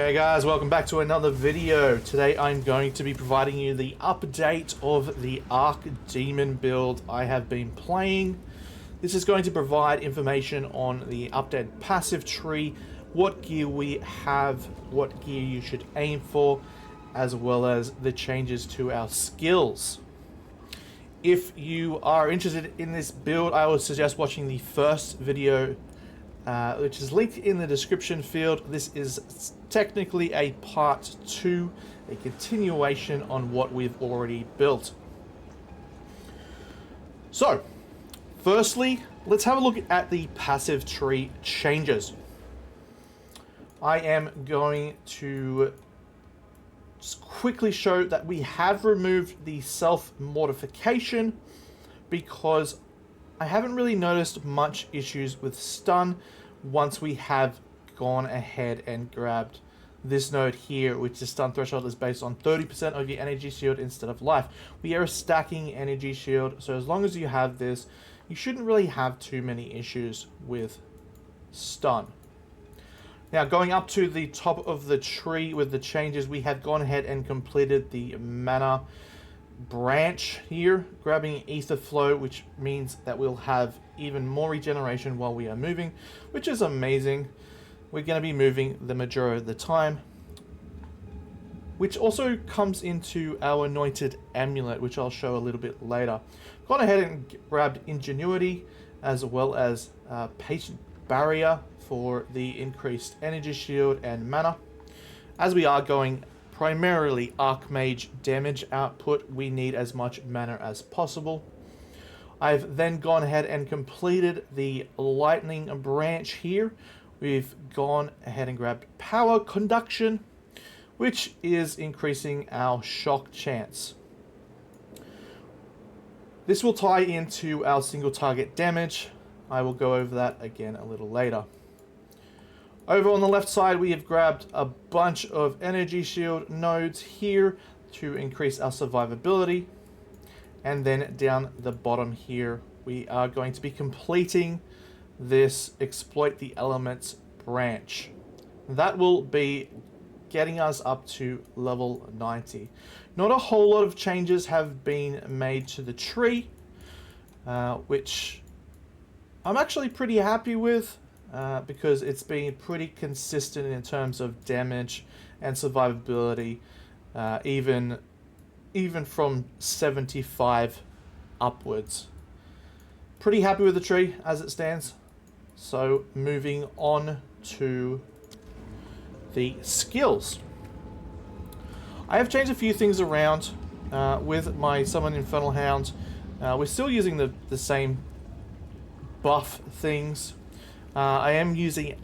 Hey guys, welcome back to another video. Today I'm going to be providing you the update of the Archdemon build I have been playing. This is going to provide information on the updated passive tree, what gear we have, what gear you should aim for, as well as the changes to our skills. If you are interested in this build, I would suggest watching the first video, which is linked in the description field. This is technically a part 2, a continuation on what we've already built. So, firstly, let's have a look at the passive tree changes. I am going to just quickly show that we have removed the self-mortification because I haven't really noticed much issues with stun once we have gone ahead and grabbed this node here, which is stun threshold is based on 30% of your energy shield instead of life. We are stacking energy shield, so as long as you have this, you shouldn't really have too many issues with stun. Now, going up to the top of the tree with the changes, we have gone ahead and completed the mana branch here, grabbing ether flow, which means that we'll have even more regeneration while we are moving, which is amazing. We're going to be moving the majority of the time, which also comes into our anointed amulet, which I'll show a little bit later. Gone ahead and grabbed ingenuity as well as patient barrier for the increased energy shield and mana. As we are going primarily Archmage damage output, we need as much mana as possible. I've then gone ahead and completed the lightning branch here. We've gone ahead and grabbed power conduction, which is increasing our shock chance. This will tie into our single target damage. I will go over that again a little later. Over on the left side, we have grabbed a bunch of energy shield nodes here to increase our survivability. And then down the bottom here, we are going to be completing this exploit the elements branch. That will be getting us up to level 90. Not a whole lot of changes have been made to the tree, which I'm actually pretty happy with. Because it's been pretty consistent in terms of damage and survivability, even from 75 upwards. Pretty happy with the tree as it stands. So moving on to the skills. I have changed a few things around with my Summon Infernal Hound. We're still using the same buff things. I am using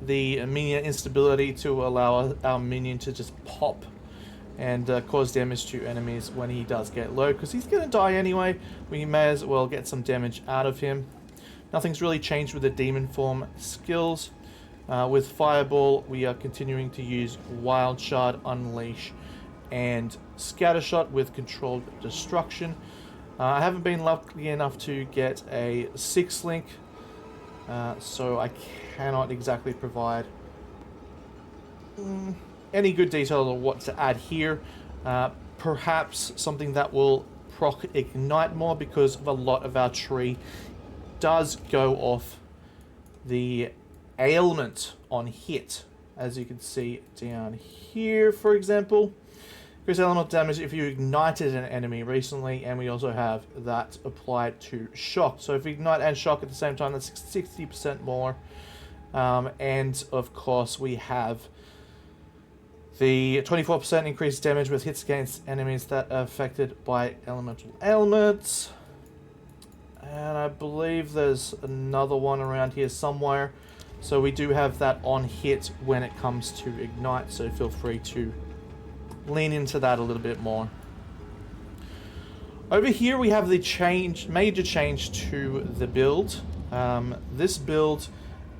the minion instability to allow our minion to just pop and cause damage to enemies when he does get low, because he's going to die anyway. We may as well get some damage out of him. Nothing's really changed with the demon form skills. With Fireball, we are continuing to use Wild Shard, Unleash, and Scattershot with Controlled Destruction. I haven't been lucky enough to get a 6-link. So I cannot exactly provide any good detail on what to add here. Perhaps something that will proc Ignite more, because a lot of our tree does go off the ailment on hit. As you can see down here, for example. Increase elemental damage if you ignited an enemy recently, and we also have that applied to shock. So if we ignite and shock at the same time, that's 60% more. And of course, we have the 24% increased damage with hits against enemies that are affected by elemental ailments. And I believe there's another one around here somewhere. So we do have that on hit when it comes to ignite, so feel free to lean into that a little bit more. Over here we have the major change to the build. This build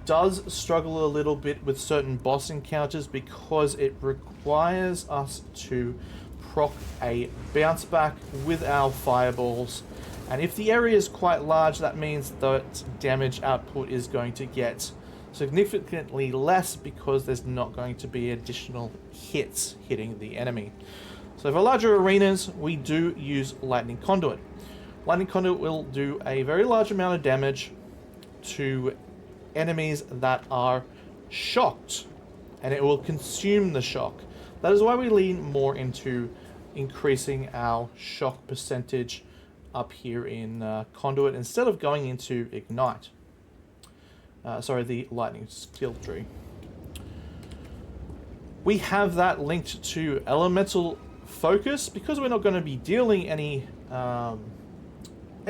does struggle a little bit with certain boss encounters because it requires us to proc a bounce back with our fireballs, and if the area is quite large, that means that damage output is going to get significantly less because there's not going to be additional hits hitting the enemy. So for larger arenas, we do use Lightning Conduit. Lightning Conduit will do a very large amount of damage to enemies that are shocked, and it will consume the shock. That is why we lean more into increasing our shock percentage up here in Conduit instead of going into Ignite. The Lightning skill tree. We have that linked to Elemental Focus because we're not going to be dealing any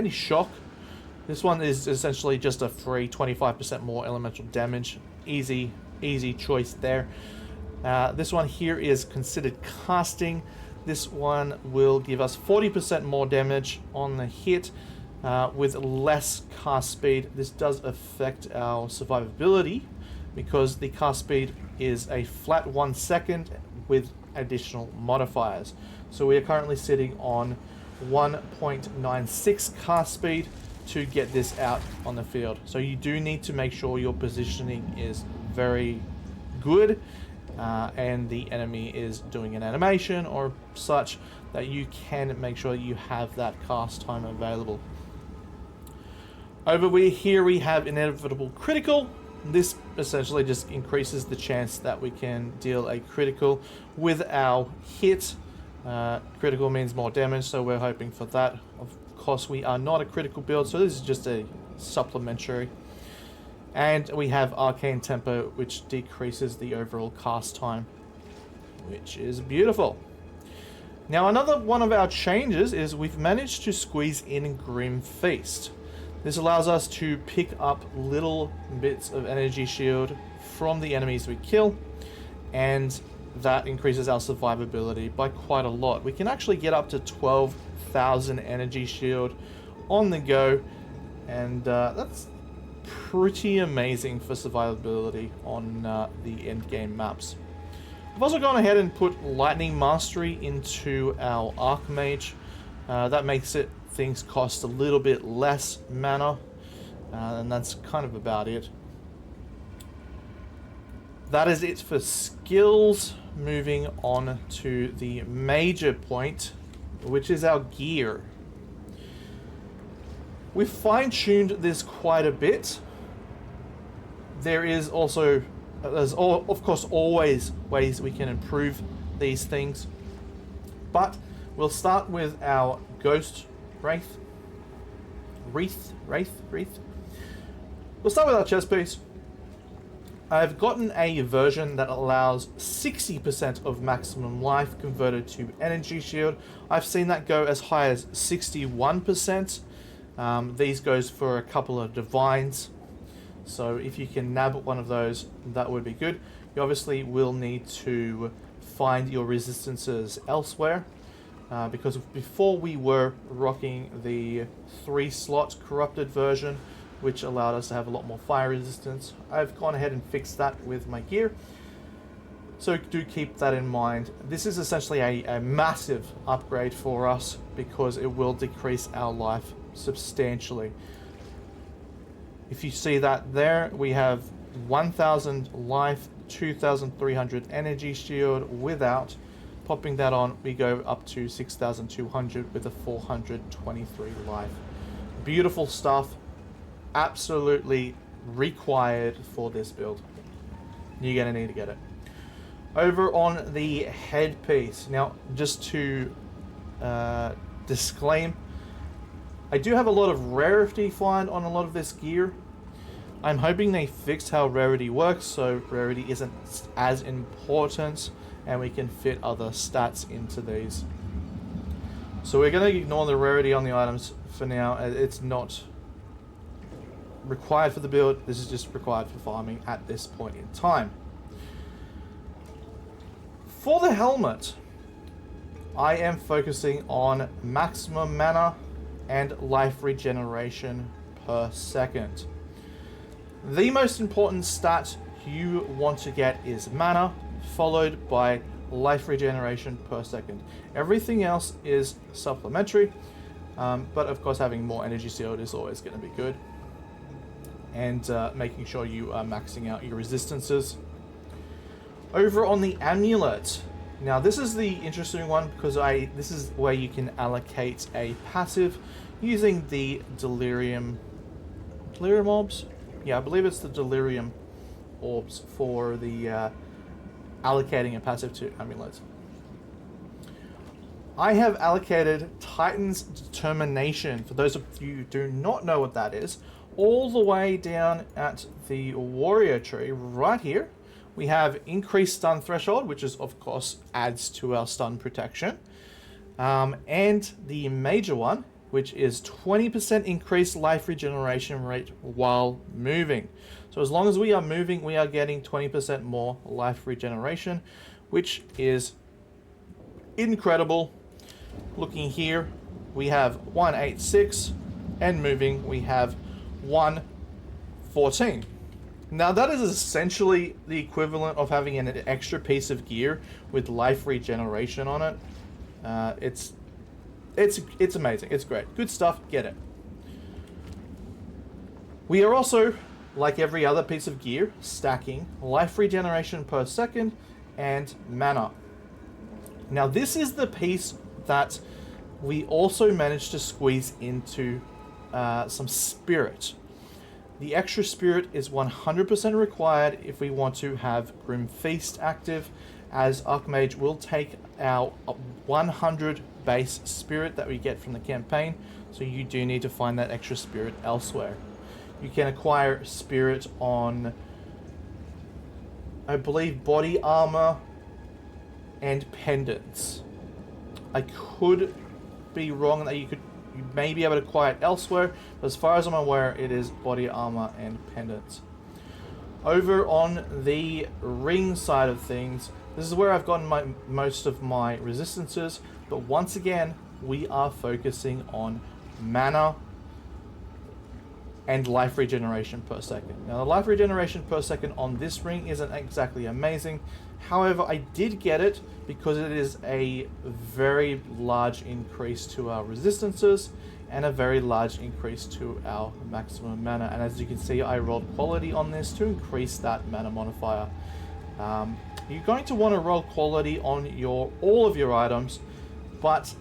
shock. This one is essentially just a free 25% more elemental damage. Easy choice there. This one here is considered casting. This one will give us 40% more damage on the hit with less cast speed. This does affect our survivability because the cast speed is a flat 1 second with additional modifiers. So we are currently sitting on 1.96 cast speed to get this out on the field. So you do need to make sure your positioning is very good and the enemy is doing an animation or such that you can make sure you have that cast time available. Over here we have Inevitable Critical. This essentially just increases the chance that we can deal a critical with our hit. Critical means more damage, so we're hoping for that. Of course, we are not a critical build, so this is just a supplementary. And we have Arcane Tempo, which decreases the overall cast time, which is beautiful. Now, another one of our changes is we've managed to squeeze in Grim Feast. This allows us to pick up little bits of energy shield from the enemies we kill, and that increases our survivability by quite a lot. We can actually get up to 12,000 energy shield on the go, and that's pretty amazing for survivability on the end game maps. I've also gone ahead and put Lightning Mastery into our Archmage. That makes things cost a little bit less mana, and that's kind of about it. That is it for skills. Moving on to the major point, which is our gear. We've fine-tuned this quite a bit. There's of course always ways we can improve these things, but we'll start with our Ghost Wraith. We'll start with our chest piece. I've gotten a version that allows 60% of maximum life converted to energy shield. I've seen that go as high as 61%. These goes for a couple of divines. So if you can nab one of those, that would be good. You obviously will need to find your resistances elsewhere. Because before we were rocking the 3-slot corrupted version, which allowed us to have a lot more fire resistance. I've gone ahead and fixed that with my gear, so do keep that in mind. This is essentially a massive upgrade for us because it will decrease our life substantially. If you see that there, we have 1,000 life, 2,300 energy shield without. Popping that on, we go up to 6,200 with a 423 life. Beautiful stuff. Absolutely required for this build. You're going to need to get it. Over on the headpiece. Now, just to disclaim, I do have a lot of rarity find on a lot of this gear. I'm hoping they fixed how rarity works, so rarity isn't as important, and we can fit other stats into these. So we're going to ignore the rarity on the items for now. It's not required for the build. This is just required for farming at this point in time. For the helmet, I am focusing on maximum mana and life regeneration per second. The most important stat you want to get is mana, followed by life regeneration per second. Everything else is supplementary, but of course having more energy shield is always going to be good. and making sure you are maxing out your resistances. Over on the amulet, now this is the interesting one because this is where you can allocate a passive using the delirium orbs. Yeah, I believe it's the delirium orbs for the allocating a passive to amulets. I have allocated Titan's Determination, for those of you who do not know what that is, all the way down at the warrior tree right here. We have increased stun threshold, which is of course adds to our stun protection. And the major one, which is 20% increased life regeneration rate while moving. So as long as we are moving, we are getting 20% more life regeneration, which is incredible. Looking here, we have 186, and moving we have 114. Now that is essentially the equivalent of having an extra piece of gear with life regeneration on it. It's amazing. It's great. Good stuff. Get it. We are also, like every other piece of gear, stacking life regeneration per second and mana. Now this is the piece that we also managed to squeeze into some spirit. The extra spirit is 100% required if we want to have Grim Feast active, as Archmage will take our 100 base spirit that we get from the campaign, so you do need to find that extra spirit elsewhere. You can acquire spirit on, I believe, body armor and pendants. I could be wrong that you may be able to acquire it elsewhere, but as far as I'm aware, it is body armor and pendants. Over on the ring side of things, this is where I've gotten most of my resistances, but once again, we are focusing on mana and life regeneration per second. Now the life regeneration per second on this ring isn't exactly amazing. However, I did get it because it is a very large increase to our resistances and a very large increase to our maximum mana. And as you can see, I rolled quality on this to increase that mana modifier. You're going to want to roll quality on all of your items, but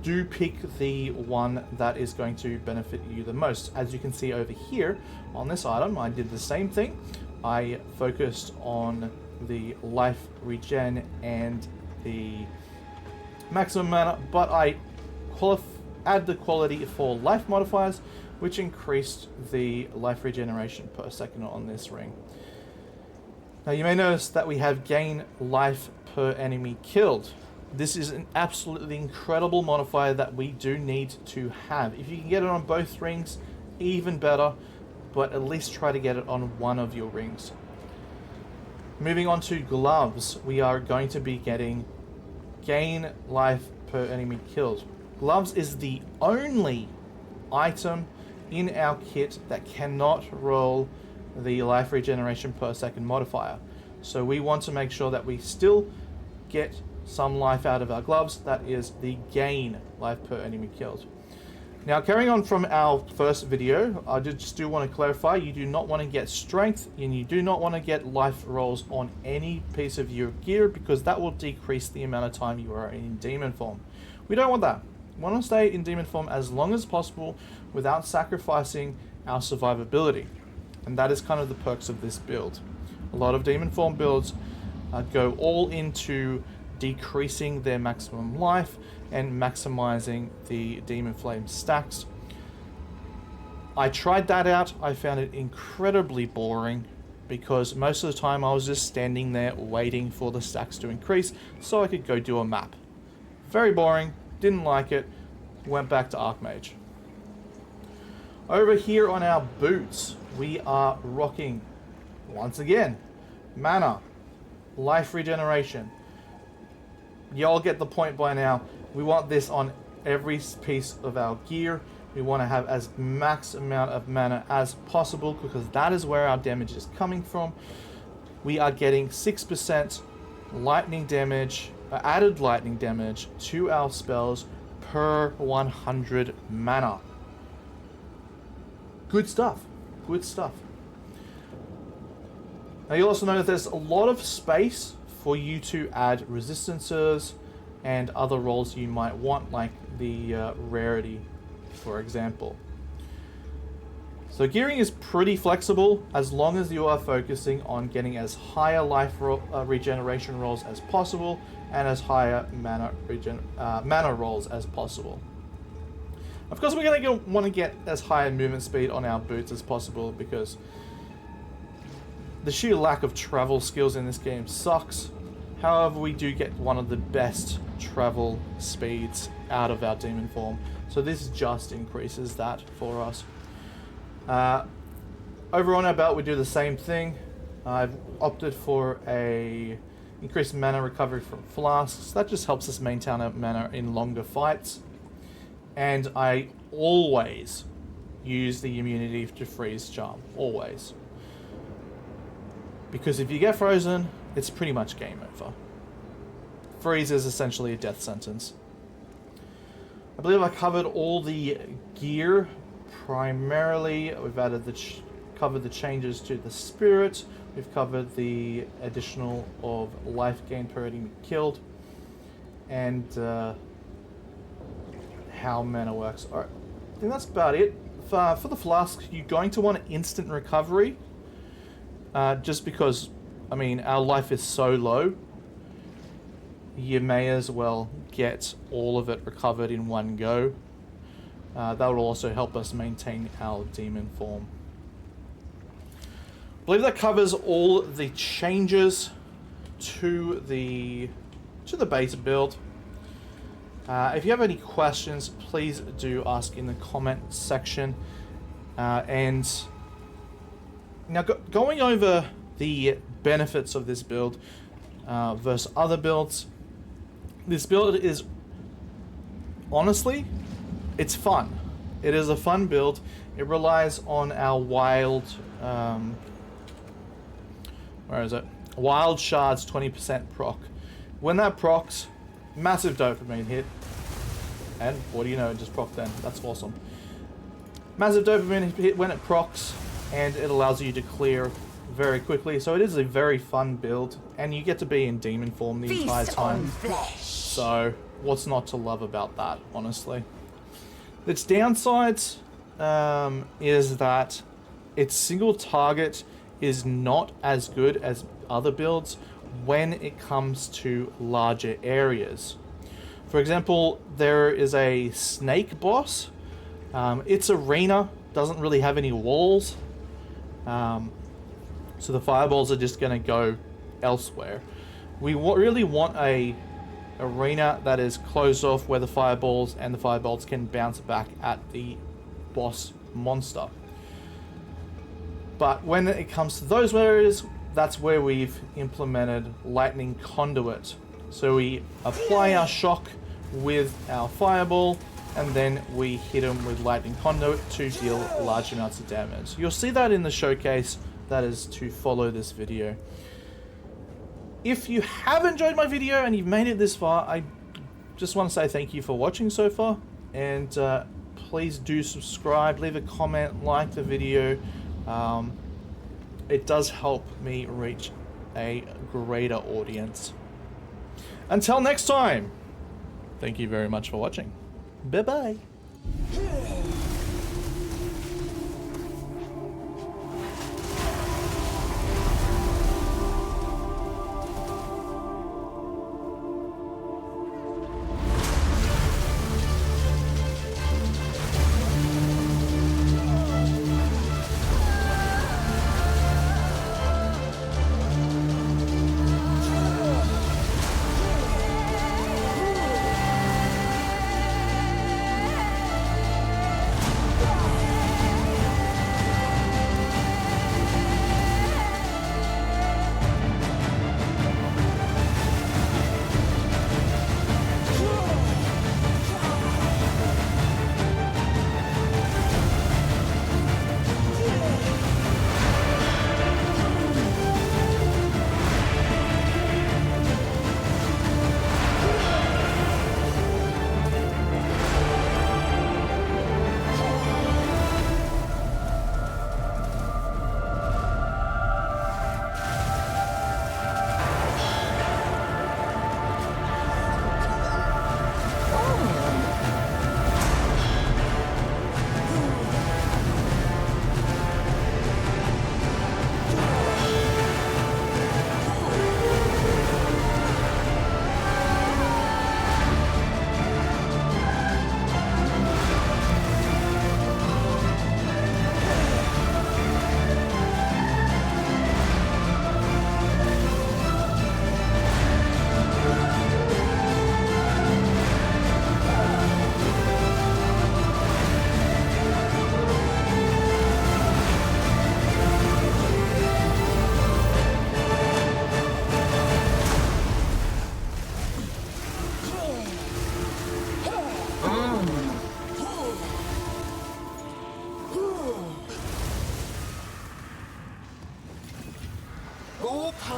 do pick the one that is going to benefit you the most. As you can see over here on this item, I did the same thing. I focused on the life regen and the maximum mana, but I add the quality for life modifiers, which increased the life regeneration per second on this ring. Now you may notice that we have gain life per enemy killed. This is an absolutely incredible modifier that we do need to have. If you can get it on both rings, even better, but at least try to get it on one of your rings. Moving on to gloves, we are going to be getting gain life per enemy killed. Gloves is the only item in our kit that cannot roll the life regeneration per second modifier. So we want to make sure that we still get some life out of our gloves. That is the gain life per enemy killed. Now, carrying on from our first video, I just do want to clarify, you do not want to get strength and you do not want to get life rolls on any piece of your gear, because that will decrease the amount of time you are in demon form. We don't want that. We want to stay in demon form as long as possible without sacrificing our survivability. And that is kind of the perks of this build. A lot of demon form builds go all into decreasing their maximum life and maximizing the demon flame stacks. I tried that out. I found it incredibly boring because most of the time I was just standing there waiting for the stacks to increase so I could go do a map. Very boring, didn't like it, went back to Archmage. Over here on our boots, we are rocking, once again, mana, life regeneration. Y'all get the point by now. We want this on every piece of our gear. We want to have as max amount of mana as possible because that is where our damage is coming from. We are getting 6% lightning damage, added lightning damage to our spells per 100 mana. Good stuff. Good stuff. Now you'll also notice there's a lot of space for you to add resistances and other rolls you might want, like the rarity, for example. So gearing is pretty flexible as long as you are focusing on getting as higher life regeneration rolls as possible and as higher mana rolls as possible. Of course, we're going to want to get as high a movement speed on our boots as possible because the sheer lack of travel skills in this game sucks. However, we do get one of the best travel speeds out of our demon form, so this just increases that for us. Over on our belt we do the same thing. I've opted for a increased mana recovery from flasks. That just helps us maintain our mana in longer fights. And I always use the immunity to freeze charm, always. Because if you get frozen, it's pretty much game over. Freeze is essentially a death sentence. I believe I covered all the gear. Primarily, we've added covered the changes to the spirit. We've covered the additional of life gain per being killed, and how mana works. Alright, I think that's about it. For the flask, you're going to want instant recovery, just because, I mean, our life is so low. You may as well get all of it recovered in one go. That will also help us maintain our demon form. I believe that covers all the changes to the base build. If you have any questions, please do ask in the comment section. And now going over the benefits of this build versus other builds, this build is honestly, it's fun. It is a fun build. It relies on our wild, where is it? Wild shards 20% proc. When that procs, massive dopamine hit. And what do you know, it just proc then. That's awesome. Massive dopamine hit when it procs, and it allows you to clear very quickly. So it is a very fun build, and you get to be in demon form the entire time. So what's not to love about that, honestly? Its downsides is that its single target is not as good as other builds when it comes to larger areas. For example, there is a snake boss. Its arena doesn't really have any walls, so the fireballs are just going to go elsewhere. We really want a arena that is closed off where the fireballs can bounce back at the boss monster. But when it comes to those areas, that's where we've implemented lightning conduit. So we apply our shock with our fireball, and then we hit them with lightning conduit to deal large amounts of damage. You'll see that in the showcase that is to follow this video. If you have enjoyed my video and you've made it this far, I just want to say thank you for watching so far, and please do subscribe, leave a comment, like the video. It does help me reach a greater audience. Until next time, thank you very much for watching. Bye-bye.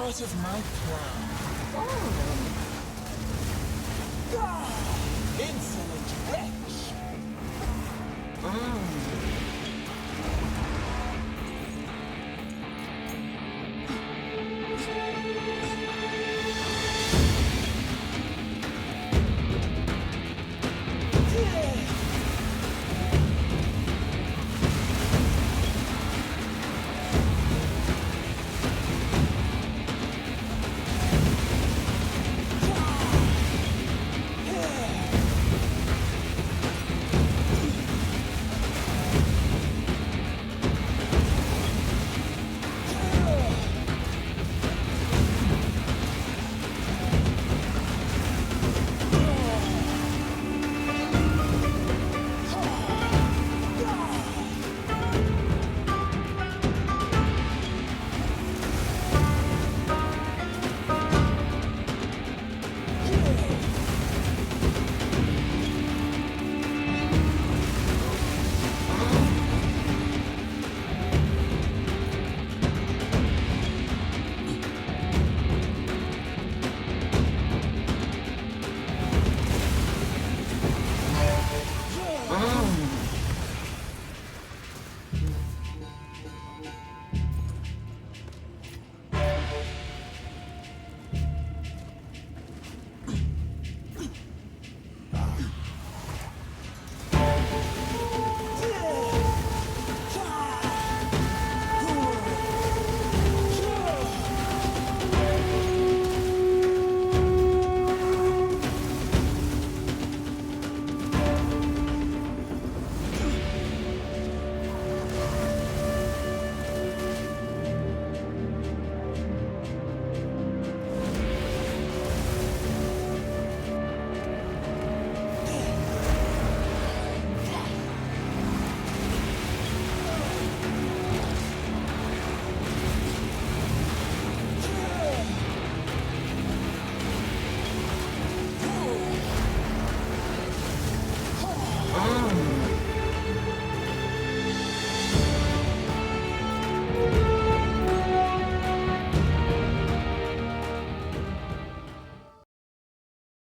What is my plan? Oh.